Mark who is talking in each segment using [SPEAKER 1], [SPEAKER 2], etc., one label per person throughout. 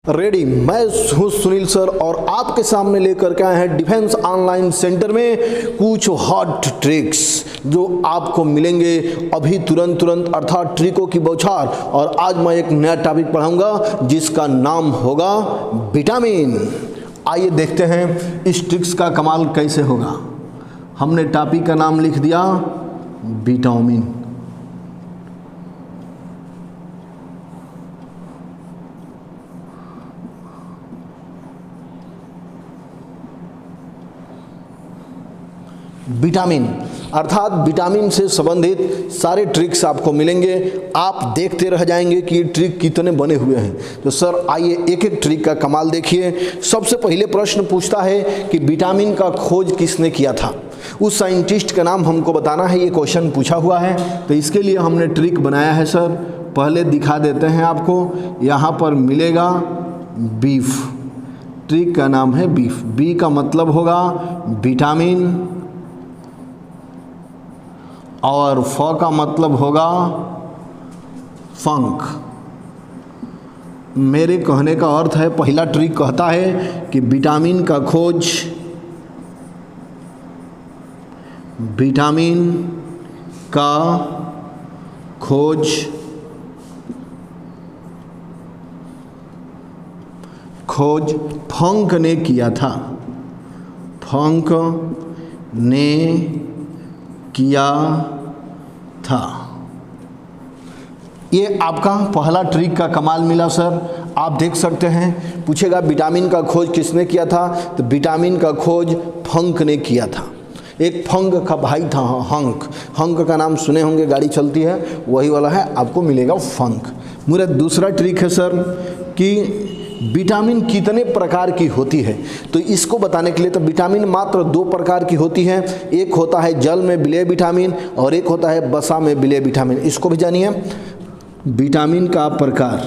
[SPEAKER 1] Ready, मैं हूं Sunil sir और आपके सामने लेकर के आए हैं डिफेंस ऑनलाइन सेंटर में कुछ हॉट ट्रिक्स जो आपको मिलेंगे अभी तुरंत अर्थात ट्रिकों की बौछार। और आज मैं एक नया टॉपिक पढ़ाऊंगा जिसका नाम होगा विटामिन। आइए देखते हैं इस ट्रिक्स का कमाल कैसे होगा। हमने टॉपिक का नाम लिख दिया विटामिन। विटामिन अर्थात विटामिन से संबंधित सारे ट्रिक्स आपको मिलेंगे। आप देखते रह जाएंगे कि ये ट्रिक कितने बने हुए हैं। तो सर आइए एक एक ट्रिक का कमाल देखिए। सबसे पहले प्रश्न पूछता है कि विटामिन का खोज किसने किया था। उस साइंटिस्ट का नाम हमको बताना है। ये क्वेश्चन पूछा हुआ है तो इसके लिए हमने ट्रिक बनाया है। सर पहले दिखा देते हैं आपको। यहाँ पर मिलेगा बीफ। ट्रिक का नाम है बीफ। बी का मतलब होगा विटामिन और फ का मतलब होगा फंक। मेरे कहने का अर्थ है, पहला ट्रिक कहता है कि विटामिन का खोज फंक ने किया था। फंक ने किया था। ये आपका पहला ट्रिक का कमाल मिला सर। आप देख सकते हैं पूछेगा विटामिन का खोज किसने किया था, तो विटामिन का खोज फंक ने किया था। एक फंक का भाई था हंक। हंक का नाम सुने होंगे, गाड़ी चलती है वही वाला है, आपको मिलेगा फंक। मेरा दूसरा ट्रिक है सर कि विटामिन कितने प्रकार की होती है। तो इसको बताने के लिए तो विटामिन मात्र दो प्रकार की होती है। एक होता है जल में विलेय विटामिन और एक होता है वसा में विलेय विटामिन। इसको भी जानिए। विटामिन का प्रकार,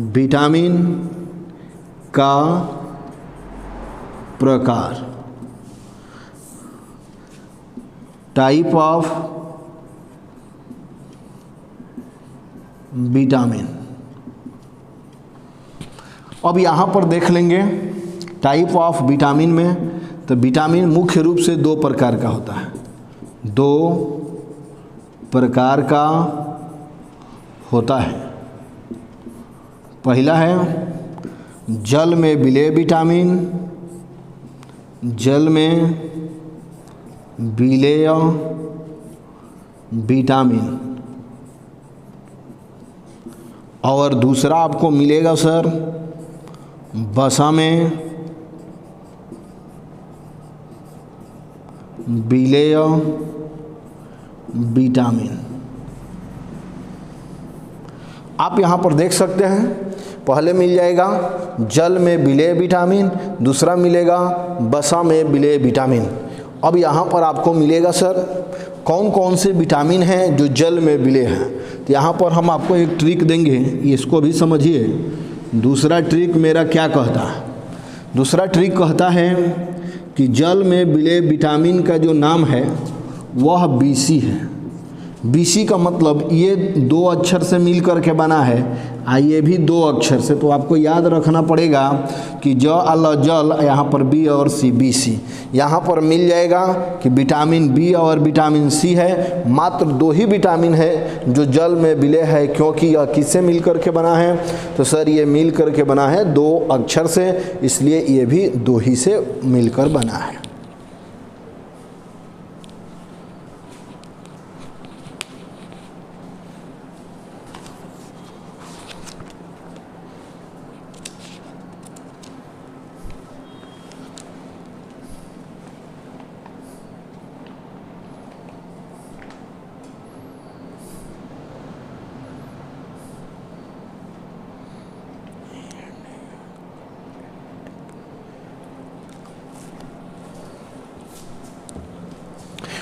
[SPEAKER 1] विटामिन का प्रकार, टाइप ऑफ विटामिन। अब यहाँ पर देख लेंगे टाइप ऑफ विटामिन में, तो विटामिन मुख्य रूप से दो प्रकार का होता है। दो प्रकार का होता है। पहला है जल में विलेय विटामिन। जल में विलेय विटामिन। और दूसरा आपको मिलेगा सर वसा में विलेय विटामिन। आप यहाँ पर देख सकते हैं पहले मिल जाएगा जल में विलेय विटामिन, दूसरा मिलेगा वसा में विलेय विटामिन। अब यहाँ पर आपको मिलेगा सर कौन कौन से विटामिन हैं जो जल में विलेय हैं। तो यहाँ पर हम आपको एक ट्रिक देंगे, इसको भी समझिए। दूसरा ट्रिक मेरा क्या कहता है। दूसरा ट्रिक कहता है कि जल में विलेय विटामिन का जो नाम है वह BC है। BC का मतलब ये दो अक्षर से मिल कर के बना है, ये भी दो अक्षर से। तो आपको याद रखना पड़ेगा कि जल, यहाँ पर B और C, BC। यहाँ पर मिल जाएगा कि विटामिन B और विटामिन C है। मात्र दो ही विटामिन है जो जल में विलेय है। क्योंकि यह किससे मिल कर के बना है, तो सर ये मिल कर के बना है दो अक्षर से, इसलिए ये भी दो ही से मिलकर बना है।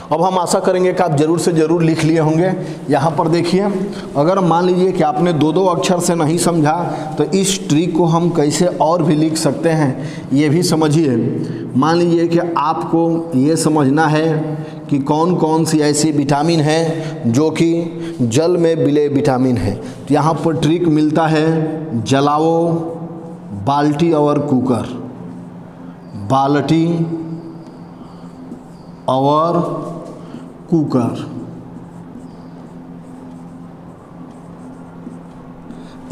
[SPEAKER 1] अब हम आशा करेंगे कि आप ज़रूर से ज़रूर लिख लिए होंगे। यहाँ पर देखिए, अगर मान लीजिए कि आपने दो दो अक्षर से नहीं समझा तो इस ट्रिक को हम कैसे और भी लिख सकते हैं ये भी समझिए। मान लीजिए कि आपको ये समझना है कि कौन कौन सी ऐसी विटामिन है जो कि जल में विलय विटामिन है। तो यहाँ पर ट्रिक मिलता है, जलाओ बाल्टी और कुकर, बाल्टी और कुकर।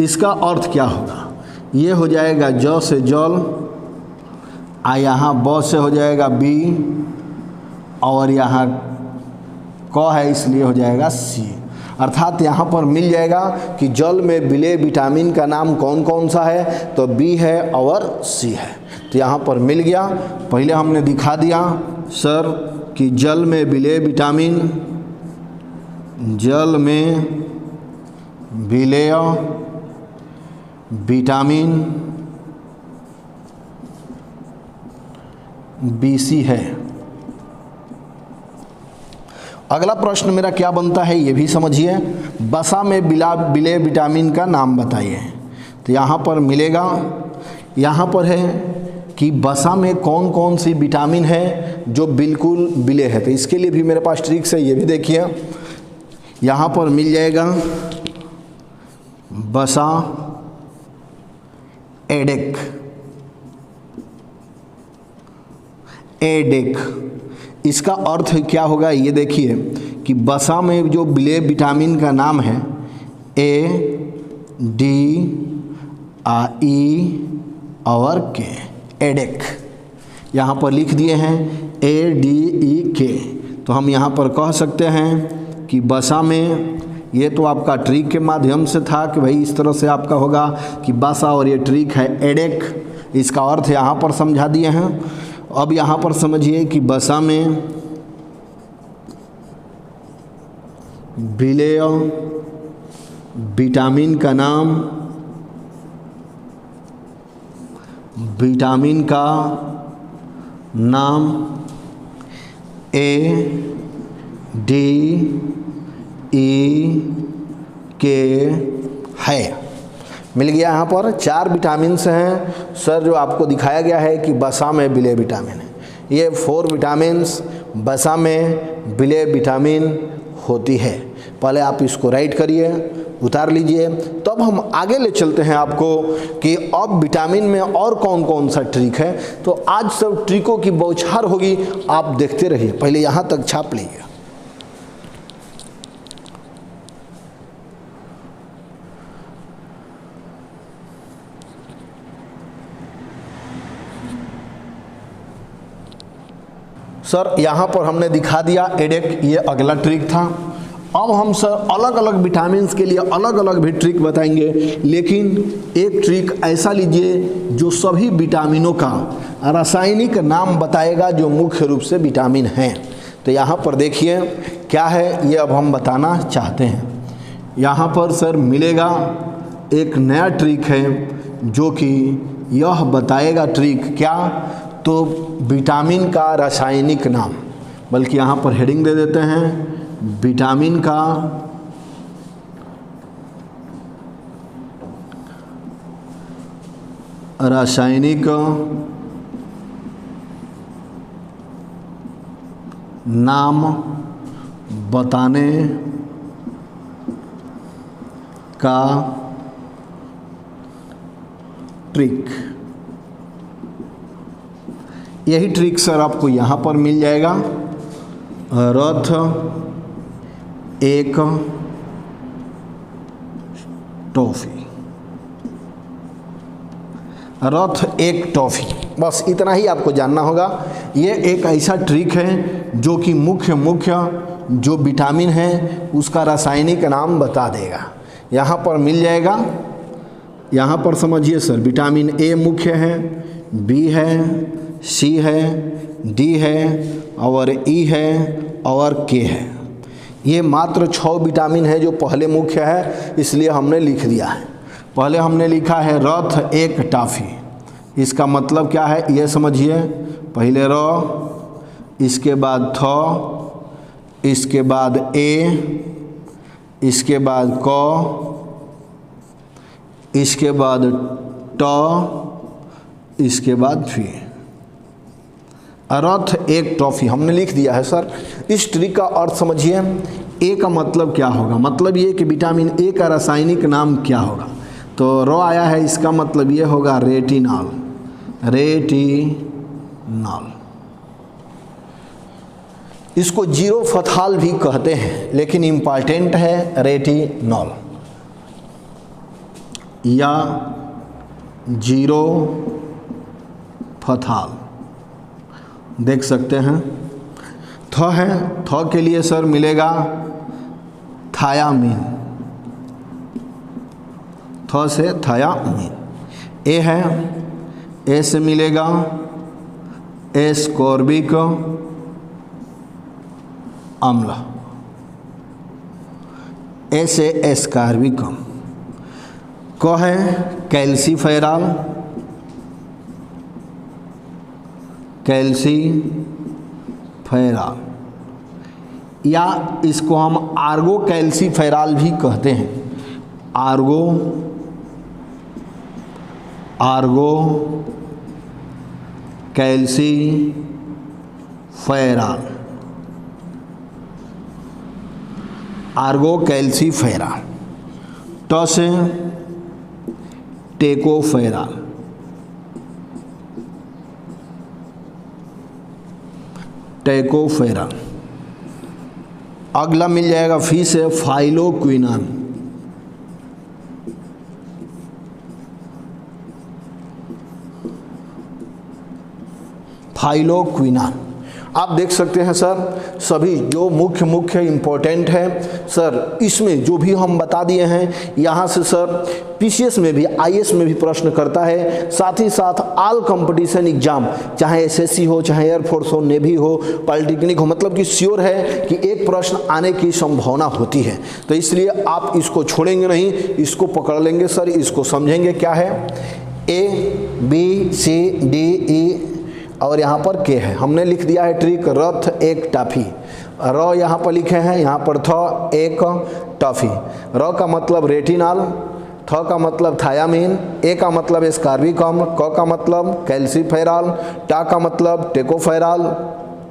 [SPEAKER 1] इसका अर्थ क्या होगा, ये हो जाएगा ज से जल, यहाँ ब से हो जाएगा बी, और यहाँ क है इसलिए हो जाएगा सी। अर्थात यहाँ पर मिल जाएगा कि जल में विलय विटामिन का नाम कौन कौन सा है, तो बी है और सी है। तो यहाँ पर मिल गया। पहले हमने दिखा दिया सर कि जल में विलय विटामिन, जल में विलय विटामिन BC है। अगला प्रश्न मेरा क्या बनता है ये भी समझिए, वसा में विलय विटामिन का नाम बताइए। तो यहाँ पर मिलेगा, यहाँ पर है कि वसा में कौन कौन सी विटामिन है जो बिल्कुल विलय है। तो इसके लिए भी मेरे पास ट्रिक्स है, ये भी देखिए। यहाँ पर मिल जाएगा वसा एडेक, इसका अर्थ क्या होगा ये देखिए कि वसा में जो विलय विटामिन का नाम है ADE और K, एडेक। यहाँ पर लिख दिए हैं ADEK। तो हम यहाँ पर कह सकते हैं कि वसा में, ये तो आपका ट्रिक के माध्यम से था कि भाई इस तरह से आपका होगा कि वसा, और ये ट्रिक है एडेक, इसका अर्थ यहाँ पर समझा दिए हैं। अब यहाँ पर समझिए कि वसा में विलय विटामिन का नाम, विटामिन का नाम ADEK है। मिल गया। यहाँ पर 4 विटामिन हैं सर जो आपको दिखाया गया है कि वसा में विलय विटामिन है। ये 4 विटामिन्स वसा में विलय विटामिन होती है। पहले आप इसको राइट करिए, उतार लीजिए, तब हम आगे ले चलते हैं आपको कि अब विटामिन में और कौन कौन सा ट्रिक है। तो आज सब ट्रिकों की बौछार होगी, आप देखते रहिए। पहले यहाँ तक छाप लीजिए। सर यहाँ पर हमने दिखा दिया एडेक, ये अगला ट्रिक था। अब हम सर अलग अलग विटामिन्स के लिए अलग अलग भी ट्रिक बताएंगे, लेकिन एक ट्रिक ऐसा लीजिए जो सभी विटामिनों का रासायनिक नाम बताएगा जो मुख्य रूप से विटामिन हैं। तो यहाँ पर देखिए क्या है ये अब हम बताना चाहते हैं। यहाँ पर सर मिलेगा एक नया ट्रिक है जो कि यह बताएगा, ट्रिक क्या, तो विटामिन का रासायनिक नाम, बल्कि यहाँ पर हेडिंग दे देते हैं विटामिन का रासायनिक नाम बताने का ट्रिक। यही ट्रिक सर आपको यहाँ पर मिल जाएगा। रथ एक टॉफी, रथ एक टॉफी, बस इतना ही आपको जानना होगा। ये एक ऐसा ट्रिक है जो कि मुख्य जो विटामिन है उसका रासायनिक नाम बता देगा। यहाँ पर मिल जाएगा। यहाँ पर समझिए सर, विटामिन ए मुख्य है, बी है, सी है, डी है और ई है और के है। ये मात्र 6 विटामिन है जो पहले मुख्य है, इसलिए हमने लिख दिया है। पहले हमने लिखा है रथ एक टॉफी। इसका मतलब क्या है ये समझिए। पहले र, इसके बाद थ, इसके बाद ए, इसके बाद क, इसके बाद ट, इसके बाद फी। रथ एक टॉफी हमने लिख दिया है सर। इस ट्रिक का अर्थ समझिए। ए का मतलब क्या होगा, मतलब ये कि विटामिन ए का रासायनिक नाम क्या होगा। तो र आया है, इसका मतलब ये होगा रेटिनॉल, रेटिनॉल। इसको जीरो फथाल भी कहते हैं, लेकिन इम्पॉर्टेंट है रेटिनॉल या जीरो फथाल, देख सकते हैं। थ है, थ के लिए सर मिलेगा थायामीन, थ से थायामीन। ए है, ए से मिलेगा एस्कॉर्बिक अम्ल, ए से एस्कॉर्बिक। क है कैल्सीफेरॉल, कैल्सीफेरॉल, या इसको हम आर्गो कैल्सीफेरॉल भी कहते हैं। Ergo calciferol, Ergo calciferol. ट से टेकोफेरॉल, टेकोफेरॉल। अगला मिल जाएगा फी से फाइलोक्विनान, फाइलोक्विनान। आप देख सकते हैं सर, सभी जो मुख्य इम्पोर्टेंट है सर, इसमें जो भी हम बता दिए हैं, यहाँ से सर पीसीएस में भी, आईएएस में भी प्रश्न करता है। साथ ही साथ ऑल कंपटीशन एग्जाम, चाहे एसएससी हो, चाहे एयरफोर्स हो, नेवी हो, पॉलिटेक्निक हो, मतलब कि श्योर है कि एक प्रश्न आने की संभावना होती है। तो इसलिए आप इसको छोड़ेंगे नहीं, इसको पकड़ लेंगे सर, इसको समझेंगे क्या है। A B C D E और यहाँ पर के है, हमने लिख दिया है ट्रिक। रथ एक टॉफी, र यहाँ पर लिखे हैं, यहाँ पर थ एक टॉफी। र का मतलब रेटिनॉल, थ का मतलब थायामीन, ए का मतलब एस्कॉर्बिक अम्ल, क का मतलब कैल्सीफेरॉल, टा का मतलब टेकोफेरॉल,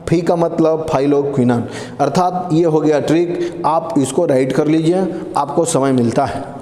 [SPEAKER 1] फी का मतलब फाइलोक्विनान। अर्थात ये हो गया ट्रिक। आप इसको राइट कर लीजिए, आपको समय मिलता है।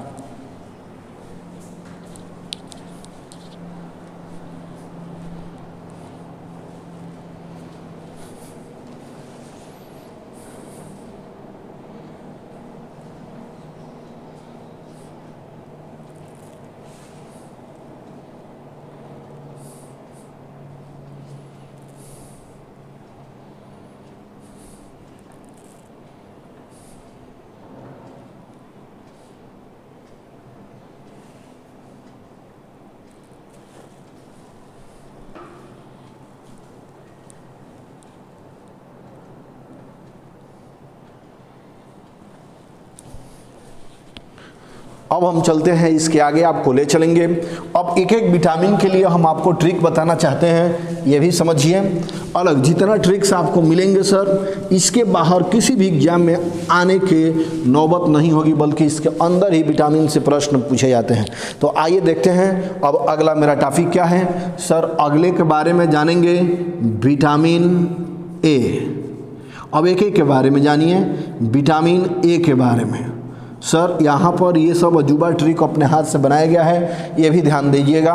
[SPEAKER 1] अब हम चलते हैं इसके आगे, आपको ले चलेंगे। अब एक एक विटामिन के लिए हम आपको ट्रिक बताना चाहते हैं, ये भी समझिए। अलग जितना ट्रिक्स आपको मिलेंगे सर, इसके बाहर किसी भी एग्जाम में आने के नौबत नहीं होगी, बल्कि इसके अंदर ही विटामिन से प्रश्न पूछे जाते हैं। तो आइए देखते हैं अब अगला मेरा टॉपिक क्या है सर। अगले के बारे में जानेंगे विटामिन ए। अब एक एक के बारे में जानिए, विटामिन ए के बारे में। सर यहाँ पर ये सब अजूबा ट्रिक अपने हाथ से बनाया गया है, ये भी ध्यान दीजिएगा।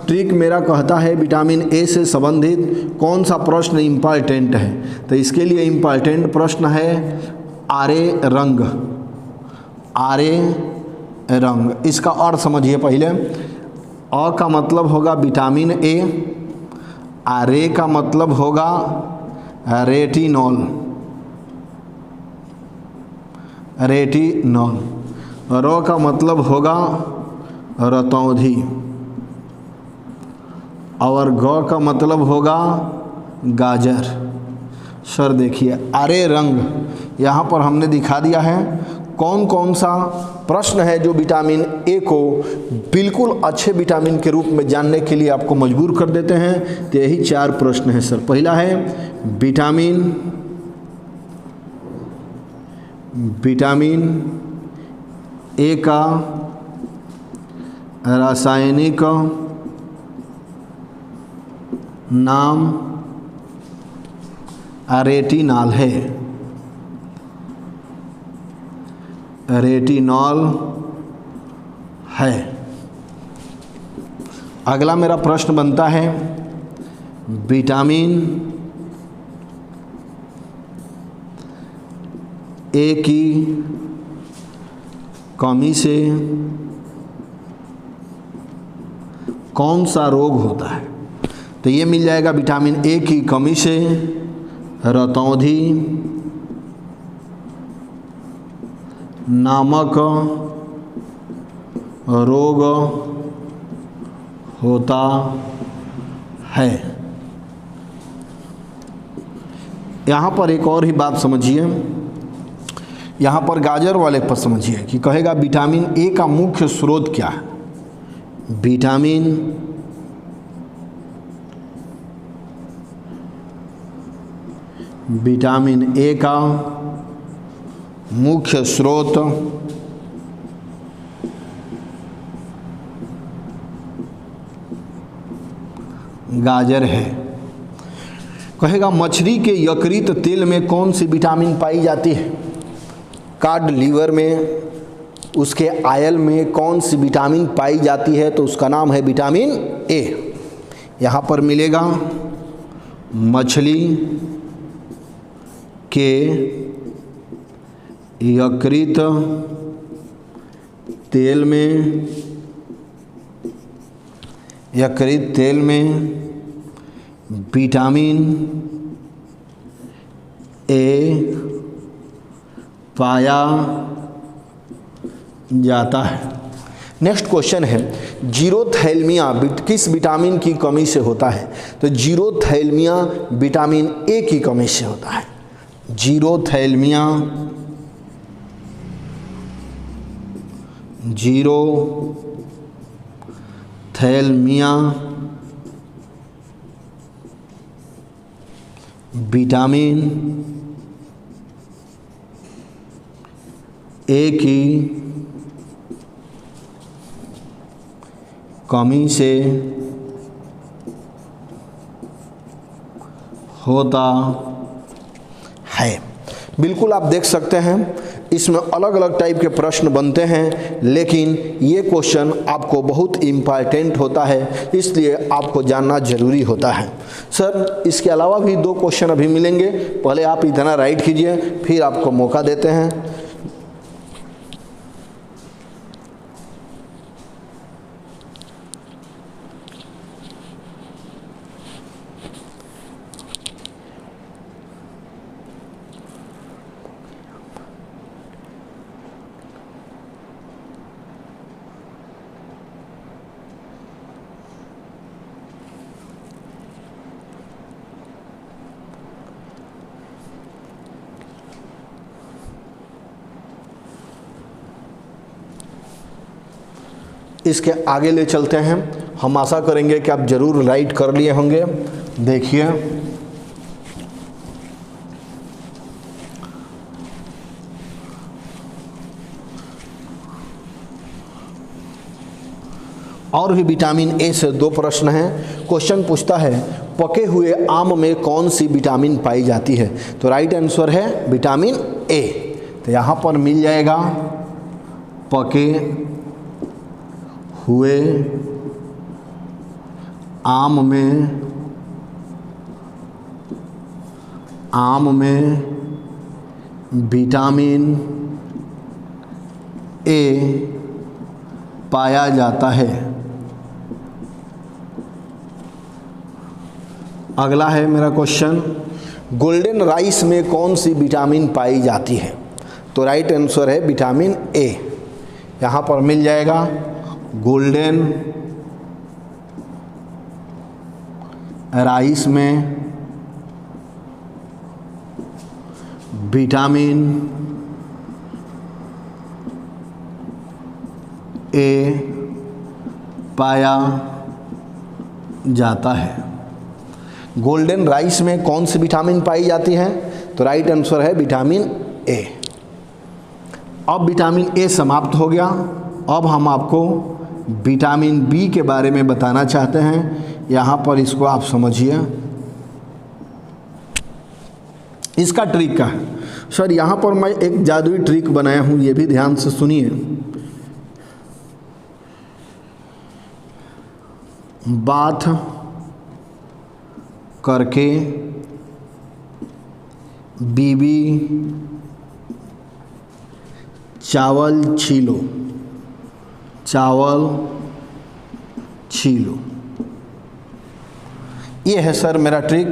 [SPEAKER 1] ट्रिक मेरा कहता है विटामिन ए से संबंधित कौन सा प्रश्न इम्पॉर्टेंट है, तो इसके लिए इम्पॉर्टेंट प्रश्न है आरे रंग। आरे रंग, इसका अर्थ समझिए पहले। अ का मतलब होगा विटामिन ए, आरे का मतलब होगा रेटिनॉल, रेटिनॉल। र का मतलब होगा रतौंधी, और ग का मतलब होगा गाजर। सर देखिए आरे रंग यहाँ पर हमने दिखा दिया है। कौन कौन सा प्रश्न है जो विटामिन ए को बिल्कुल अच्छे विटामिन के रूप में जानने के लिए आपको मजबूर कर देते हैं, तो यही 4 प्रश्न हैं सर। पहला है विटामिन ए का रासायनिक नाम रेटिनॉल है, रेटिनॉल है। अगला मेरा प्रश्न बनता है विटामिन ए की कमी से कौन सा रोग होता है? तो ये मिल जाएगा विटामिन ए की कमी से रतौंधी नामक रोग होता है। यहाँ पर एक और ही बात समझिए, यहाँ पर गाजर वाले पर समझिए कि कहेगा विटामिन ए का मुख्य स्रोत क्या है। विटामिन ए का मुख्य स्रोत गाजर है। कहेगा मछली के यकृत तेल में कौन सी विटामिन पाई जाती है? कार्ड लीवर में, उसके आयल में कौन सी विटामिन पाई जाती है? तो उसका नाम है विटामिन ए। यहाँ पर मिलेगा मछली के यकृत तेल में, यकृत तेल में विटामिन ए पाया जाता है। नेक्स्ट क्वेश्चन है जीरोथैल्मिया किस विटामिन की कमी से होता है? तो जीरोथैल्मिया विटामिन ए की कमी से होता है। जीरोथैल्मिया विटामिन ए की कमी से होता है। बिल्कुल आप देख सकते हैं इसमें अलग अलग टाइप के प्रश्न बनते हैं, लेकिन ये क्वेश्चन आपको बहुत इम्पॉर्टेंट होता है, इसलिए आपको जानना ज़रूरी होता है। सर इसके अलावा भी 2 क्वेश्चन अभी मिलेंगे, पहले आप इतना राइट कीजिए, फिर आपको मौका देते हैं। इसके आगे ले चलते हैं। हम आशा करेंगे कि आप ज़रूर राइट कर लिए होंगे। देखिए और भी विटामिन ए से 2 प्रश्न हैं। क्वेश्चन पूछता है पके हुए आम में कौन सी विटामिन पाई जाती है? तो राइट आंसर है विटामिन ए। तो यहाँ पर मिल जाएगा पके हुए आम में विटामिन ए पाया जाता है। अगला है मेरा क्वेश्चन गोल्डन राइस में कौन सी विटामिन पाई जाती है? तो राइट आंसर है विटामिन ए। यहाँ पर मिल जाएगा गोल्डन राइस में विटामिन ए पाया जाता है। गोल्डन राइस में कौन सी विटामिन पाई जाती है? तो राइट आंसर है विटामिन ए। अब विटामिन ए समाप्त हो गया। अब हम आपको विटामिन बी के बारे में बताना चाहते हैं। यहाँ पर इसको आप समझिए। इसका ट्रिक क्या है सर? यहाँ पर मैं एक जादुई ट्रिक बनाया हूँ, ये भी ध्यान से सुनिए। बात करके बीबी चावल छीलो, चावल छीलो। ये है सर मेरा ट्रिक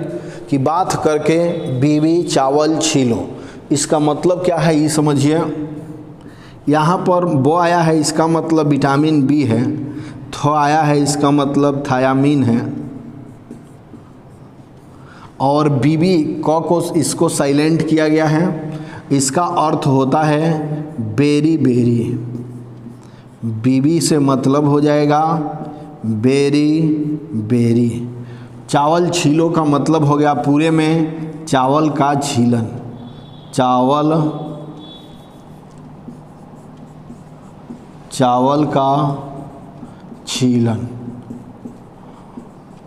[SPEAKER 1] कि बात करके बीबी चावल छीलो। इसका मतलब क्या है ये समझिए। यहाँ पर वो आया है, इसका मतलब विटामिन बी है। थो आया है, इसका मतलब थायामीन है। और बीबी को इसको साइलेंट किया गया है, इसका अर्थ होता है बेरी बेरी। बीबी से मतलब हो जाएगा बेरी बेरी। चावल छीलो का मतलब हो गया पूरे में चावल का छीलन, चावल का छीलन।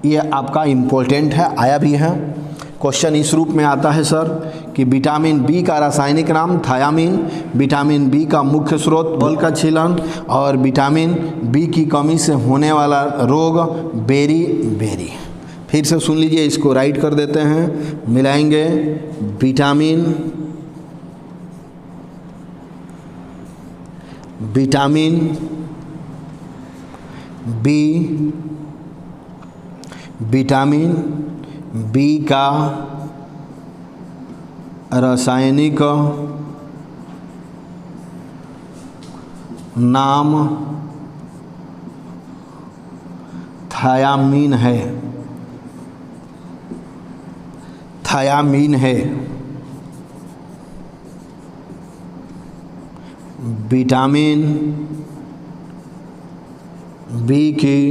[SPEAKER 1] ये आपका इम्पोर्टेंट है, आया भी है क्वेश्चन इस रूप में आता है सर कि विटामिन बी का रासायनिक नाम थायामीन, विटामिन बी का मुख्य स्रोत बल का छीलन, और विटामिन बी की कमी से होने वाला रोग बेरी बेरी। फिर से सुन लीजिए, इसको राइट कर देते हैं, मिलाएंगे विटामिन बी, विटामिन बी का रासायनिक नाम थायामीन है, थायामीन है। विटामिन बी की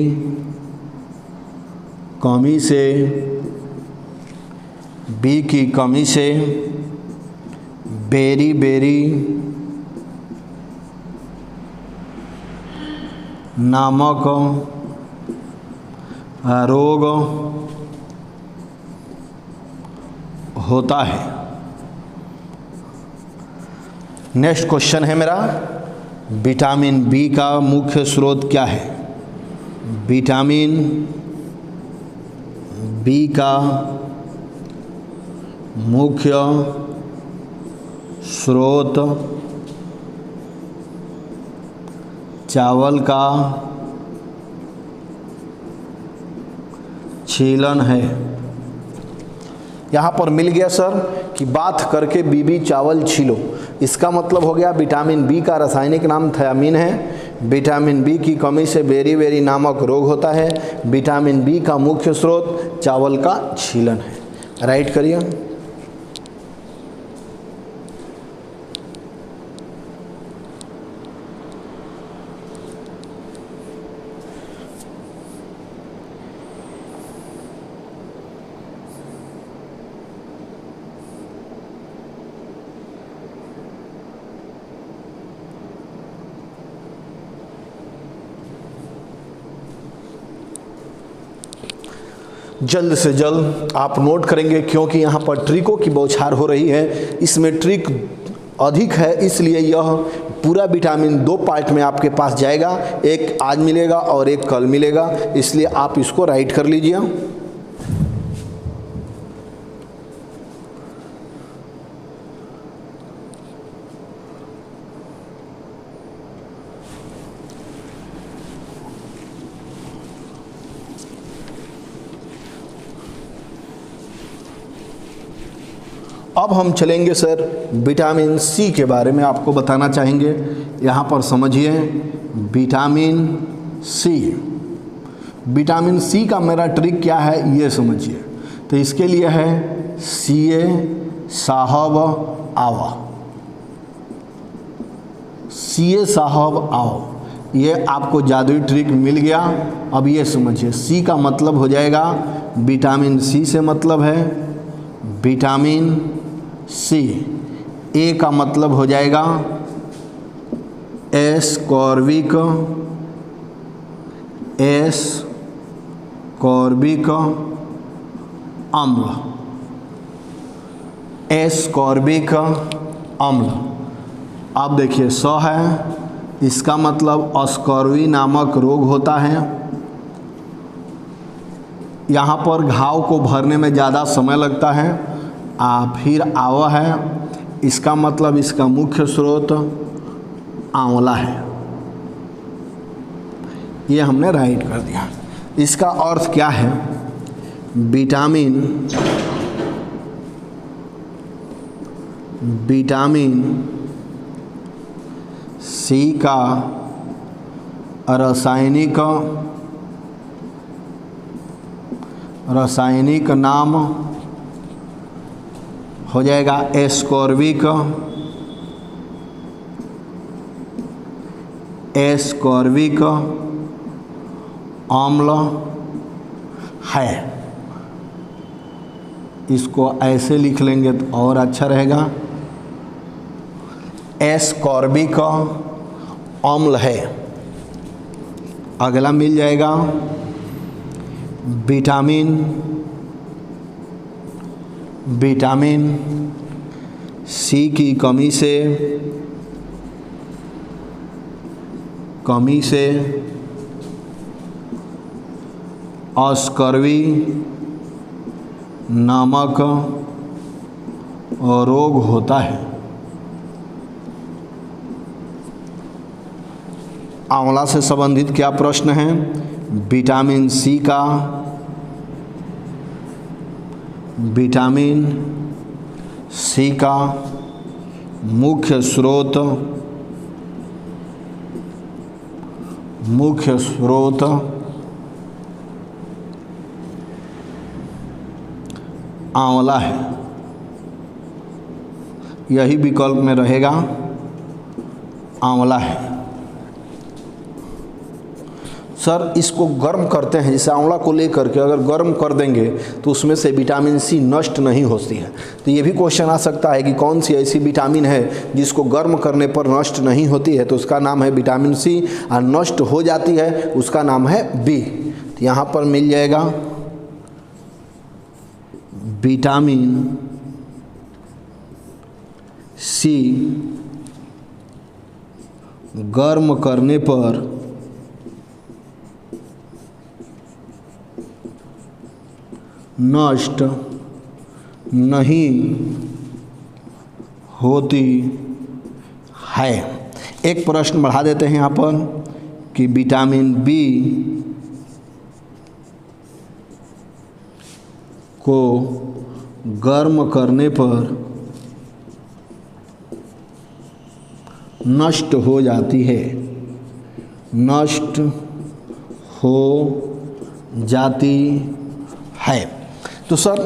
[SPEAKER 1] कमी से, बी की कमी से बेरी बेरी नामक रोग होता है। नेक्स्ट क्वेश्चन है मेरा, विटामिन बी का मुख्य स्रोत क्या है? विटामिन बी का मुख्य स्रोत चावल का छीलन है। यहाँ पर मिल गया सर कि बात करके बीबी चावल छीलो। इसका मतलब हो गया विटामिन बी का रासायनिक नाम थायामीन है, विटामिन बी की कमी से बेरी बेरी नामक रोग होता है, विटामिन बी का मुख्य स्रोत चावल का छीलन है। राइट करिए। जल्द से जल्द आप नोट करेंगे, क्योंकि यहाँ पर ट्रिकों की बौछार हो रही है। इसमें ट्रिक अधिक है, इसलिए यह पूरा विटामिन 2 पार्ट में आपके पास जाएगा। एक आज मिलेगा और एक कल मिलेगा, इसलिए आप इसको राइट कर लीजिए। अब हम चलेंगे सर विटामिन सी के बारे में आपको बताना चाहेंगे। यहाँ पर समझिए विटामिन सी, विटामिन सी का मेरा ट्रिक क्या है ये समझिए। तो इसके लिए है सीए साहब आवा, सीए साहब आओ। ये आपको जादुई ट्रिक मिल गया। अब ये समझिए, सी का मतलब हो जाएगा विटामिन सी से मतलब है विटामिन सी। ए का मतलब हो जाएगा एस्कॉर्बिक अम्ल। एस्कॉर्बिक अम्ल। अब देखिए 100 है, इसका मतलब अस्कॉर्बी नामक रोग होता है। यहाँ पर घाव को भरने में ज़्यादा समय लगता है। फिर आवा है, इसका मतलब इसका मुख्य स्रोत आंवला है। ये हमने राइट कर दिया। इसका अर्थ क्या है? विटामिन सी का रासायनिक नाम हो जाएगा एस्कॉर्बिक अम्ल है। इसको ऐसे लिख लेंगे तो और अच्छा रहेगा, एस्कॉर्बिक अम्ल है। अगला मिल जाएगा विटामिन सी की कमी से अस्कर्वी नामक रोग होता है। आंवला से संबंधित क्या प्रश्न है? विटामिन सी का मुख्य स्रोत आंवला है। यही विकल्प में रहेगा, आंवला है। सर इसको गर्म करते हैं, जैसे आंवला को लेकर के अगर गर्म कर देंगे तो उसमें से विटामिन सी नष्ट नहीं होती है। तो ये भी क्वेश्चन आ सकता है कि कौन सी ऐसी विटामिन है जिसको गर्म करने पर नष्ट नहीं होती है? तो उसका नाम है विटामिन सी, और नष्ट हो जाती है उसका नाम है बी। तो यहाँ पर मिल जाएगा विटामिन सी गर्म करने पर नष्ट नहीं होती है। एक प्रश्न बढ़ा देते हैं यहाँ पर कि विटामिन बी को गर्म करने पर नष्ट हो जाती है, नष्ट हो जाती है। तो सर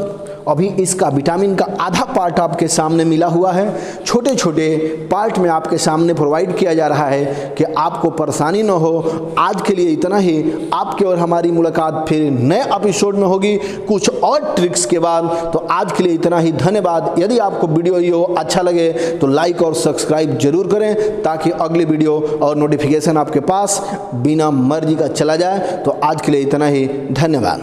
[SPEAKER 1] अभी इसका विटामिन का आधा पार्ट आपके सामने मिला हुआ है, छोटे छोटे पार्ट में आपके सामने प्रोवाइड किया जा रहा है कि आपको परेशानी न हो। आज के लिए इतना ही। आपके और हमारी मुलाकात फिर नए एपिसोड में होगी कुछ और ट्रिक्स के बाद। तो आज के लिए इतना ही, धन्यवाद। यदि आपको वीडियो ये अच्छा लगे तो लाइक और सब्सक्राइब जरूर करें ताकि अगली वीडियो और नोटिफिकेशन आपके पास बिना मर्जी का चला जाए। तो आज के लिए इतना ही, धन्यवाद।